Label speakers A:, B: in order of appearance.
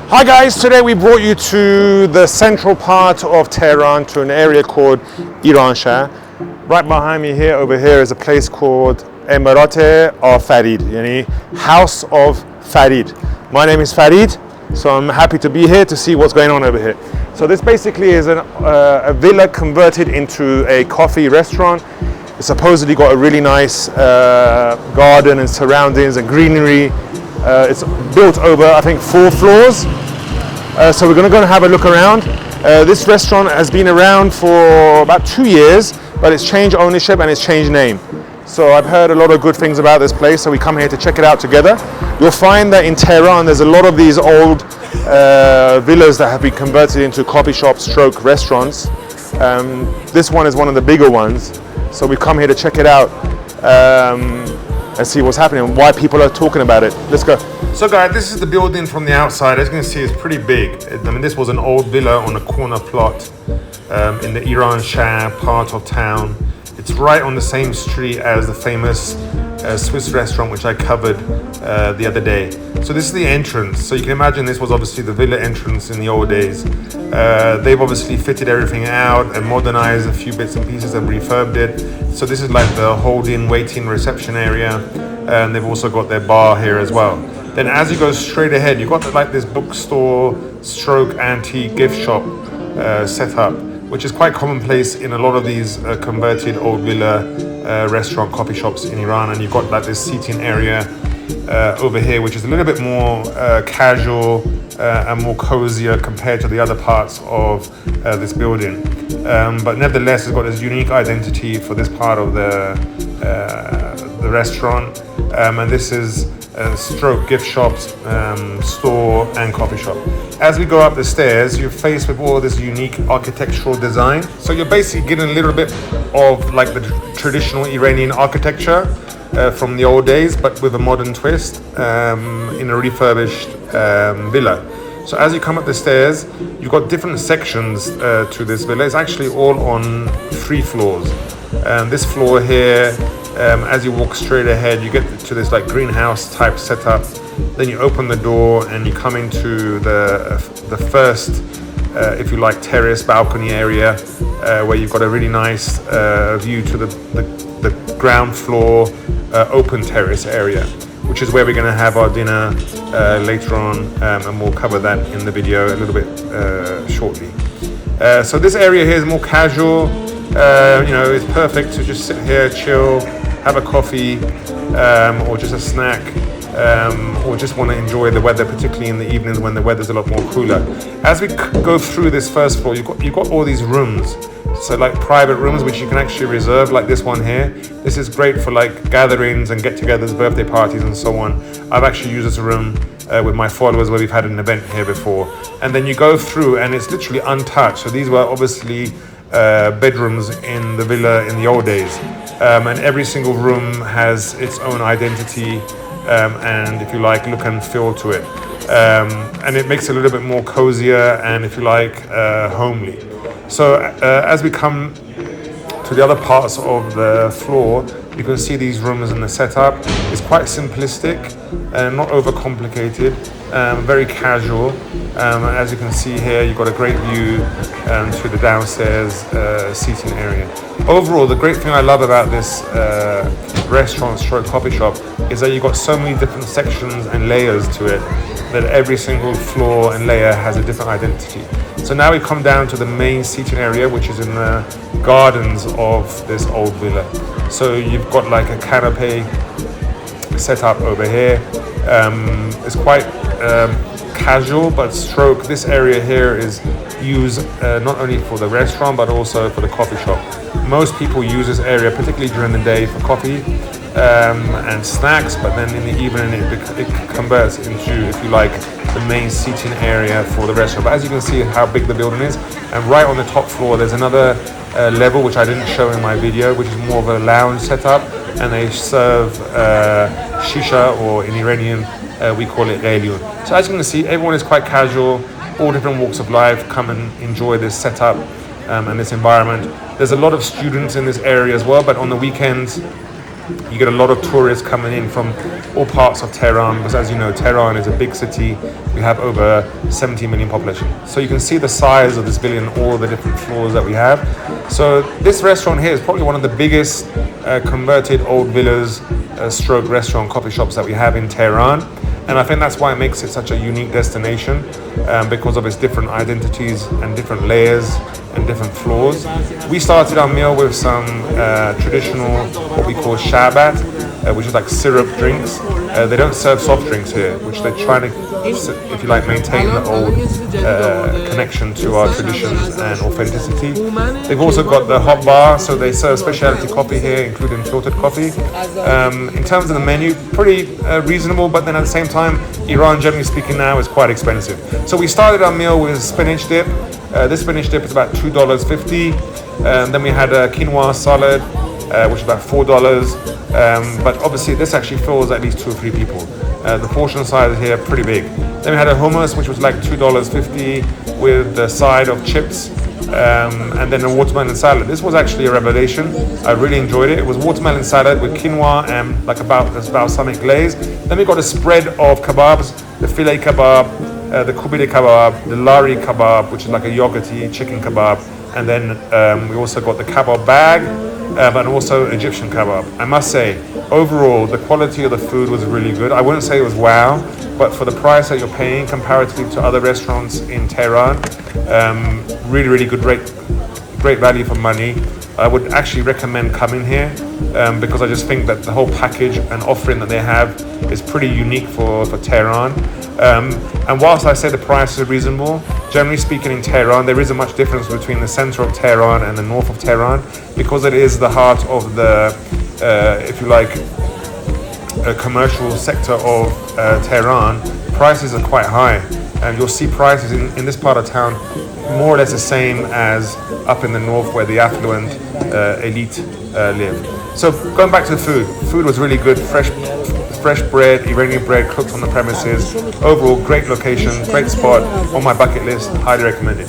A: Hi guys, today we brought you to the central part of Tehran, to an area called Iranshahr. Right behind me here, over here, is a place called Emirat or Farid, yani House of Farid. My name is Farid, so I'm happy to be here to see what's going on over here. So this basically is a villa converted into a coffee restaurant. It's supposedly got a really nice garden and surroundings and greenery. It's built over, I think, 4 floors. So we're going to go and have a look around. This restaurant has been around for about 2 years, but it's changed ownership and it's changed name. So I've heard a lot of good things about this place, so we come here to check it out together. You'll find that in Tehran there's a lot of these old villas that have been converted into coffee shops stroke restaurants. This one is one of the bigger ones, so we come here to check it out and see what's happening and why people are talking about it. Let's go. So guys, this is the building from the outside. As you can see, it's pretty big. I mean, this was an old villa on a corner plot in the Iranshahr part of town. It's right on the same street as the famous Swiss restaurant which I covered the other day. So this is the entrance. So you can imagine this was obviously the villa entrance in the old days. They've obviously fitted everything out and modernized a few bits and pieces and refurbed it. So this is like the holding, waiting, reception area. And they've also got their bar here as well. Then as you go straight ahead, you've got like this bookstore stroke antique gift shop set up, which is quite commonplace in a lot of these converted old villa restaurant coffee shops in Iran. And you've got like this seating area over here, which is a little bit more casual and more cozier compared to the other parts of this building. But nevertheless, it's got this unique identity for this part of the restaurant. And this is stroke gift shops, store and coffee shop. As we go up the stairs, you're faced with all this unique architectural design. So you're basically getting a little bit of like the traditional Iranian architecture from the old days, but with a modern twist in a refurbished villa. So as you come up the stairs, you've got different sections to this villa. It's actually all on 3 floors. This floor here, as you walk straight ahead, you get to this like greenhouse type setup. Then you open the door and you come into the first, if you like, terrace balcony area, where you've got a really nice view to the ground floor open terrace area, which is where we're going to have our dinner later on, and we'll cover that in the video a little bit shortly. So this area here is more casual. It's perfect to just sit here, chill, have a coffee, or just a snack, or just want to enjoy the weather, particularly in the evenings when the weather's a lot more cooler. As we go through this first floor, you've got all these rooms. So like private rooms which you can actually reserve, like this one here. This is great for like gatherings and get-togethers, birthday parties and so on. I've actually used this room with my followers where we've had an event here before. And then you go through and it's literally untouched. So these were obviously bedrooms in the villa in the old days. And every single room has its own identity and, if you like, look and feel to it. And it makes it a little bit more cozier and, if you like, homely. So as we come to the other parts of the floor, you can see these rooms and the setup. It's quite simplistic and not overcomplicated, very casual. As you can see here, you've got a great view to the downstairs seating area. Overall, the great thing I love about this restaurant stroke coffee shop is that you've got so many different sections and layers to it, that every single floor and layer has a different identity. So now we come down to the main seating area, which is in the gardens of this old villa. So you've got like a canopy set up over here. It's quite casual, but stroke. This area here is used not only for the restaurant, but also for the coffee shop. Most people use this area, particularly during the day, for coffee and snacks, but then in the evening it converts into, if you like, the main seating area for the restaurant. But as you can see how big the building is, and right on the top floor there's another level which I didn't show in my video, which is more of a lounge setup, and they serve shisha, or in Iranian we call it ghalyun. So as you can see, everyone is quite casual. All different walks of life come and enjoy this setup and this environment. There's a lot of students in this area as well, but on the weekends You get a lot of tourists coming in from all parts of Tehran, because as you know, Tehran is a big city. We have over 70 million population. So you can see the size of this villa and all the different floors that we have. So this restaurant here is probably one of the biggest converted old villas, stroke restaurant, coffee shops that we have in Tehran. And I think that's why it makes it such a unique destination, because of its different identities and different layers and different floors. We started our meal with some traditional, what we call sharbat, which is like syrup drinks. They don't serve soft drinks here, which they're trying to, if you like, maintain the old connection to our traditions and authenticity. They've also got the hot bar, so they serve specialty coffee here, including filtered coffee. In terms of the menu, pretty reasonable, but then at the same time, Iran, generally speaking now, is quite expensive. So we started our meal with spinach dip. This spinach dip is about $2.50. Then we had a quinoa salad, which is about $4. But obviously this actually fills at least 2 or 3 people. The portion size here pretty big. Then we had a hummus, which was like $2.50 with the side of chips, and then a watermelon salad. This was actually a revelation. I really enjoyed it. It was watermelon salad with quinoa and like about balsamic glaze. Then we got a spread of kebabs, the filet kebab, the kubide kebab, the lari kebab, which is like a yogurty chicken kebab, and then we also got the kebab bag, and also Egyptian kebab. I must say, overall, the quality of the food was really good. I wouldn't say it was wow, but for the price that you're paying comparatively to other restaurants in Tehran, really, really good, great value for money. I would actually recommend coming here because I just think that the whole package and offering that they have is pretty unique for Tehran. And whilst I say the price is reasonable, generally speaking in Tehran, there isn't much difference between the center of Tehran and the north of Tehran, because it is the heart of the, if you like, commercial sector of Tehran. Prices are quite high, and you'll see prices in this part of town more or less the same as up in the north where the affluent elite live. So going back to the food, food was really good, fresh bread, Iranian bread cooked on the premises. Overall, great location, great spot, on my bucket list, highly recommended.